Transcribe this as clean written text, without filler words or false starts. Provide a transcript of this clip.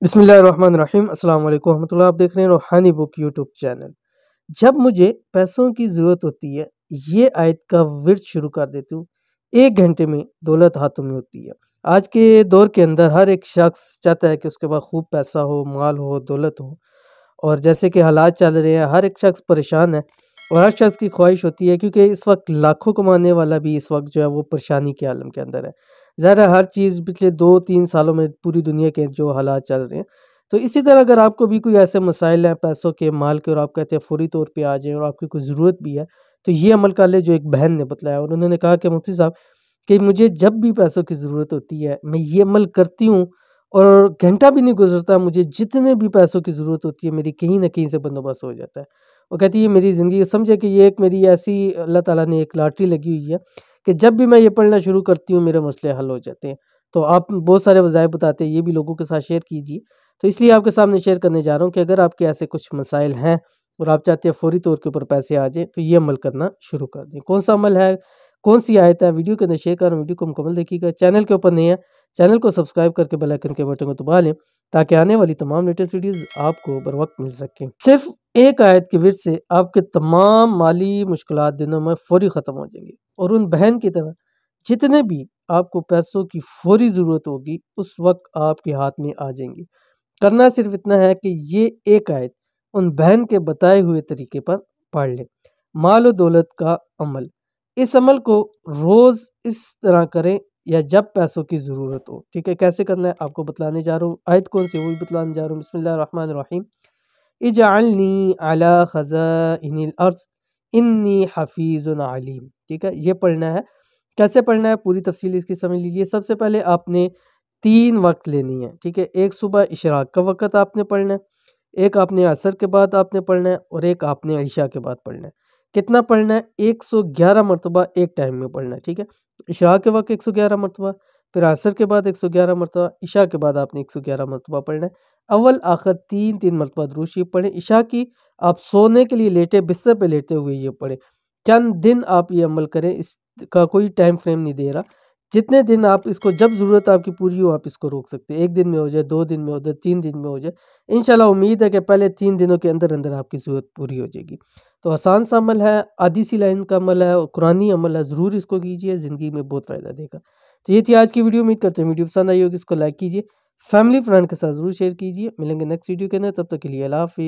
بسم اللہ الرحمن الرحیم۔ السلام علیکم ورحمۃ اللہ۔ آپ دیکھ رہے ہیں روحانی بک یوٹیوب چینل۔ جب مجھے پیسوں کی ضرورت ہوتی ہے، یہ آیت کا ورد شروع کر دیتی ہوں، 1 گھنٹے میں دولت ہاتھوں میں ہوتی ہے۔ آج کے دور کے اندر ہر ایک شخص چاہتا ہے کہ اس کے پاس خوب پیسہ ہو، مال ہو، دولت ہو، اور جیسے کہ حالات چل رہے ہیں ہر ایک شخص پریشان ہے، اور ہر شخص کی خواہش ہوتی ہے، کیونکہ اس وقت لاکھوں کمانے والا بھی اس وقت جو ہے وہ پریشانی کے عالم کے اندر ہے۔ ظاہر ہے ہر چیز پچھلے 2-3 سالوں میں پوری دنیا کے جو حالات چل رہے ہیں، تو اسی طرح اگر آپ کو بھی کوئی ایسے مسائل ہیں پیسوں کے، مال کے، اور آپ کہتے ہیں فوری طور پہ آ جائیں اور آپ کی کوئی ضرورت بھی ہے، تو یہ عمل کر لیں جو ایک بہن نے بتلایا، اور انہوں نے کہا کہ مفتی صاحب کہ مجھے جب بھی پیسوں کی ضرورت ہوتی ہے میں یہ عمل کرتی ہوں، اور گھنٹہ بھی نہیں گزرتا، مجھے جتنے بھی پیسوں کی ضرورت ہوتی ہے میری کہیں نہ کہیں سے بندوبست ہو جاتا ہے۔ وہ کہتی ہے میری زندگی سمجھے کہ یہ ایک میری ایسی اللہ تعالیٰ نے ایک لاٹری لگی ہوئی ہے کہ جب بھی میں یہ پڑھنا شروع کرتی ہوں میرے مسئلے حل ہو جاتے ہیں۔ تو آپ بہت سارے وظائف بتاتے ہیں، یہ بھی لوگوں کے ساتھ شیئر کیجیے۔ تو اس لیے آپ کے سامنے شیئر کرنے جا رہا ہوں کہ اگر آپ کے ایسے کچھ مسائل ہیں اور آپ چاہتے ہیں فوری طور کے اوپر پیسے آ جائیں، تو یہ عمل کرنا شروع کر دیں۔ کون سا عمل ہے، کون سی آیت ہے، ویڈیو کے اندر شیئر کر رہا ہوں، ویڈیو کو مکمل دیکھیے گا۔ چینل کے اوپر نہیں ہے، چینل کو سبسکرائب کر کے بیل آئیکن کے بٹن کو دبا لیں تاکہ آنے والی تمام لیٹسٹ ویڈیوز آپ کو بر وقت مل سکیں۔ صرف ایک آیت کے ورد سے آپ کے تمام مالی مشکلات دنوں میں فوری ختم ہو جائیں گے، اور ان بہن کی طرح جتنے بھی آپ کو پیسوں کی فوری ضرورت ہوگی اس وقت آپ کے ہاتھ میں آ جائیں گی۔ کرنا صرف اتنا ہے کہ یہ ایک آیت ان بہن کے بتائے ہوئے طریقے پر پڑھ لیں۔ مال و دولت کا عمل، اس عمل کو روز اس طرح کریں یا جب پیسوں کی ضرورت ہو، ٹھیک ہے؟ کیسے کرنا ہے آپ کو بتلانے جا رہا ہوں، آیت کون سی وہ بھی بتلانے جا رہا ہوں۔ بسم اللہ الرحمن الرحیم۔ اجعلنی علی خزائن الارض انی حفیظ علیم، ٹھیک ہے؟ یہ پڑھنا ہے۔ کیسے پڑھنا ہے پوری تفصیل اس کی سمجھ لیجیے۔ سب سے پہلے آپ نے 3 وقت لینی ہے، ٹھیک ہے؟ ایک صبح اشراق کا وقت آپ نے پڑھنا ہے، ایک آپ نے عصر کے بعد آپ نے پڑھنا ہے، اور ایک آپ نے عشاء کے بعد پڑھنا ہے۔ کتنا پڑھنا ہے؟ 111 مرتبہ ایک ٹائم میں پڑھنا ہے، ٹھیک ہے؟ اشراق کے وقت 111 مرتبہ، پھر عصر کے بعد 111 مرتبہ، عشاء کے بعد آپ نے 111 مرتبہ پڑھنا ہے۔ اول آخر 3 مرتبہ درود شریف پڑھیں۔ عشاء کی آپ سونے کے لیے لیٹے بستر پہ لیٹے ہوئے یہ پڑھیں۔ چند دن آپ یہ عمل کریں، اس کا کوئی ٹائم فریم نہیں دے رہا، جتنے دن آپ اس کو، جب ضرورت آپ کی پوری ہو آپ اس کو روک سکتے ہیں۔ 1 دن میں ہو جائے، 2 دن میں ہو جائے، 3 دن میں ہو جائے، انشاءاللہ امید ہے کہ پہلے 3 دنوں کے اندر اندر آپ کی ضرورت پوری ہو جائے گی۔ تو آسان سا عمل ہے، آدھی سی لائن کا عمل ہے، اور قرآنی عمل ہے، ضرور اس کو کیجیے، زندگی میں بہت فائدہ دے گا۔ تو یہ تھی آج کی ویڈیو، امید کرتے ہیں ویڈیو پسند آئی ہوگی، اس کو لائک کیجیے، فیملی فرینڈ کے ساتھ ضرور شیئر کیجیے۔ ملیں گے نیکسٹ ویڈیو کے اندر، تب تک کے لیے اللہ حافظ۔